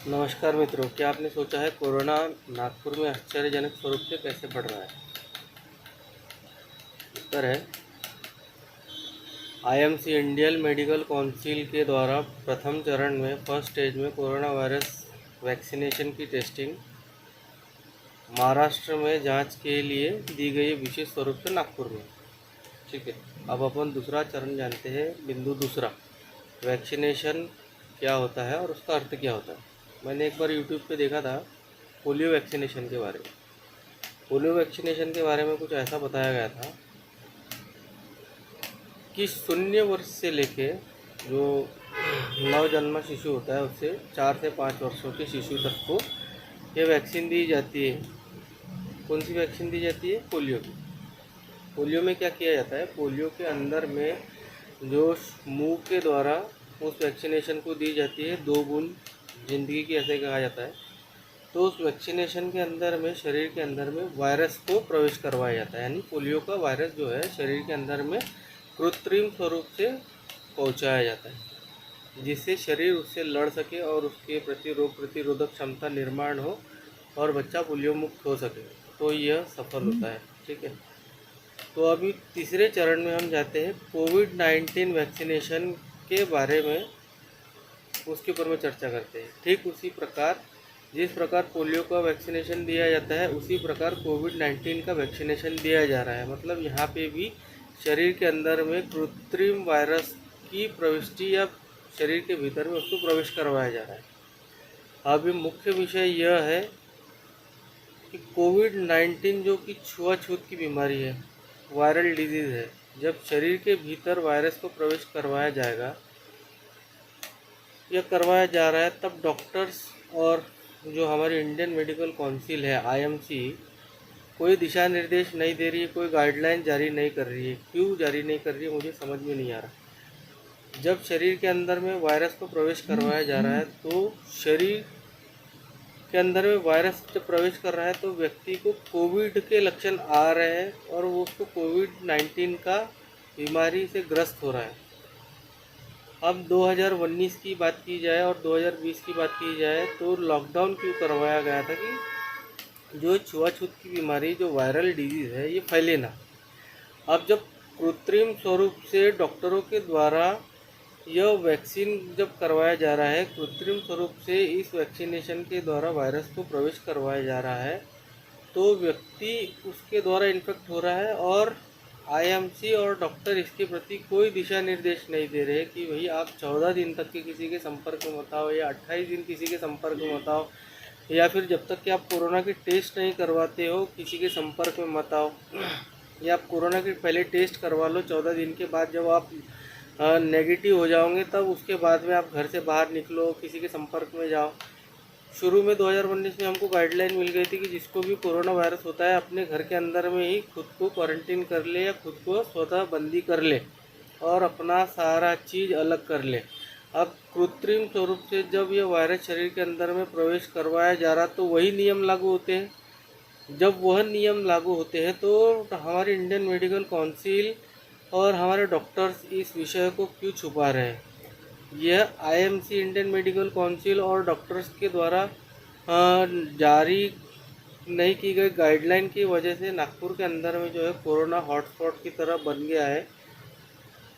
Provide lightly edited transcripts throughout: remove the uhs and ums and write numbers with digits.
नमस्कार मित्रों, क्या आपने सोचा है कोरोना नागपुर में आश्चर्यजनक स्वरूप से कैसे बढ़ रहा है? उत्तर है आईएमसी इंडियन मेडिकल काउंसिल के द्वारा प्रथम चरण में फर्स्ट स्टेज में कोरोना वायरस वैक्सीनेशन की टेस्टिंग महाराष्ट्र में जांच के लिए दी गई विशेष स्वरूप से नागपुर में। ठीक है, अब अपन दूसरा चरण जानते हैं। बिंदु दूसरा, वैक्सीनेशन क्या होता है और उसका अर्थ क्या होता है। मैंने एक बार यूट्यूब पे देखा था पोलियो वैक्सीनेशन के बारे में। पोलियो वैक्सीनेशन के बारे में कुछ ऐसा बताया गया था कि 0 वर्ष से लेके जो नवजन्मा शिशु होता है उससे 4 से 5 वर्षों के शिशु तक को ये वैक्सीन दी जाती है। कौन सी वैक्सीन दी जाती है? पोलियो की। पोलियो में क्या किया जाता है? पोलियो के अंदर में जो मुंह के द्वारा उस वैक्सीनेशन को दी जाती है 2 बूंद ज़िंदगी की, ऐसे कहा जाता है। तो उस वैक्सीनेशन के अंदर में शरीर के अंदर में वायरस को प्रवेश करवाया जाता है, यानी पोलियो का वायरस जो है शरीर के अंदर में कृत्रिम स्वरूप से पहुंचाया जाता है, जिससे शरीर उससे लड़ सके और उसके प्रति रोग प्रतिरोधक क्षमता निर्माण हो और बच्चा पोलियो मुक्त हो सके। तो यह सफल होता है। ठीक है, तो अभी तीसरे चरण में हम जाते हैं कोविड-19 वैक्सीनेशन के बारे में, उसके ऊपर में चर्चा करते हैं। ठीक उसी प्रकार जिस प्रकार पोलियो का वैक्सीनेशन दिया जाता है उसी प्रकार कोविड-19 का वैक्सीनेशन दिया जा रहा है। मतलब यहाँ पे भी शरीर के अंदर में कृत्रिम वायरस की प्रविष्टि या शरीर के भीतर में उसको प्रवेश करवाया जा रहा है। अभी मुख्य विषय यह है कि कोविड-19 जो कि छुआछूत की बीमारी है, वायरल डिजीज़ है, जब शरीर के भीतर वायरस को प्रवेश करवाया जाएगा या करवाया जा रहा है, तब डॉक्टर्स और जो हमारी इंडियन मेडिकल काउंसिल है आईएमसी कोई दिशा निर्देश नहीं दे रही है, कोई गाइडलाइन जारी नहीं कर रही है। क्यों जारी नहीं कर रही है मुझे समझ में नहीं आ रहा। जब शरीर के अंदर में वायरस को प्रवेश करवाया जा रहा है तो शरीर के अंदर में वायरस जब प्रवेश कर रहा है तो व्यक्ति को कोविड के लक्षण आ रहे हैं और वो उसको कोविड-19 का बीमारी से ग्रस्त हो रहा है। अब 2019 की बात की जाए और 2020 की बात की जाए तो लॉकडाउन क्यों करवाया गया था कि जो छुआछूत की बीमारी, जो वायरल डिजीज़ है, ये फैले ना। अब जब कृत्रिम स्वरूप से डॉक्टरों के द्वारा यह वैक्सीन जब करवाया जा रहा है, कृत्रिम स्वरूप से इस वैक्सीनेशन के द्वारा वायरस को प्रवेश करवाया जा रहा है, तो व्यक्ति उसके द्वारा इन्फेक्ट हो रहा है और आईएमसी और डॉक्टर इसके प्रति कोई दिशा निर्देश नहीं दे रहे कि भाई आप 14 दिन तक के किसी के संपर्क में मत आओ या 28 दिन किसी के संपर्क में मत आओ, या फिर जब तक कि आप कोरोना की टेस्ट नहीं करवाते हो किसी के संपर्क में मत आओ, या आप कोरोना के पहले टेस्ट करवा लो। 14 दिन के बाद जब आप नेगेटिव हो जाओगे तब उसके बाद में आप घर से बाहर निकलो, किसी के संपर्क में जाओ। शुरू में 2019 में हमको गाइडलाइन मिल गई थी कि जिसको भी कोरोना वायरस होता है अपने घर के अंदर में ही खुद को क्वारंटीन कर ले या खुद को स्वतः बंदी कर ले और अपना सारा चीज़ अलग कर ले। अब कृत्रिम स्वरूप से जब ये वायरस शरीर के अंदर में प्रवेश करवाया जा रहा तो वही नियम लागू होते हैं। जब वह नियम लागू होते हैं तो हमारी इंडियन मेडिकल काउंसिल और हमारे डॉक्टर्स इस विषय को क्यों छुपा रहे हैं? यह आईएमसी इंडियन मेडिकल काउंसिल और डॉक्टर्स के द्वारा जारी नहीं की गई गाइडलाइन की वजह से नागपुर के अंदर में जो है कोरोना हॉटस्पॉट की तरह बन गया है।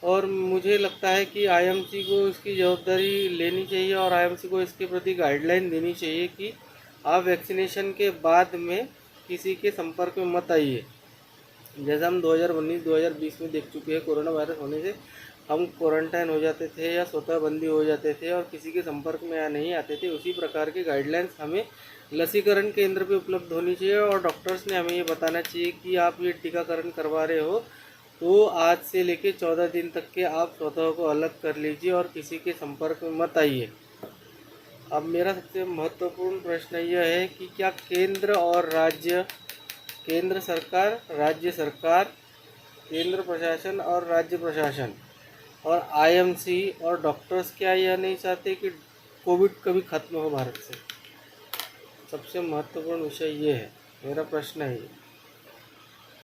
और मुझे लगता है कि आईएमसी को इसकी जवाबदारी लेनी चाहिए और आईएमसी को इसके प्रति गाइडलाइन देनी चाहिए कि आप वैक्सीनेशन के बाद में किसी के संपर्क में मत आइए। जैसा हम 2019-2020 में देख चुके हैं, कोरोना वायरस होने से हम क्वारंटाइन हो जाते थे या स्वतः बंदी हो जाते थे और किसी के संपर्क में नहीं आते थे। उसी प्रकार के गाइडलाइंस हमें लसीकरण केंद्र पे उपलब्ध होनी चाहिए और डॉक्टर्स ने हमें ये बताना चाहिए कि आप ये टीकाकरण करवा रहे हो तो आज से लेके 14 दिन तक के आप स्वतः को अलग कर लीजिए और किसी के संपर्क में मत आइए। अब मेरा सबसे महत्वपूर्ण प्रश्न यह है कि क्या केंद्र और केंद्र सरकार, राज्य सरकार, केंद्र प्रशासन और राज्य प्रशासन और आईएमसी और डॉक्टर्स क्या यह नहीं चाहते कि कोविड कभी ख़त्म हो भारत से? सबसे महत्वपूर्ण विषय ये है, मेरा प्रश्न है ये।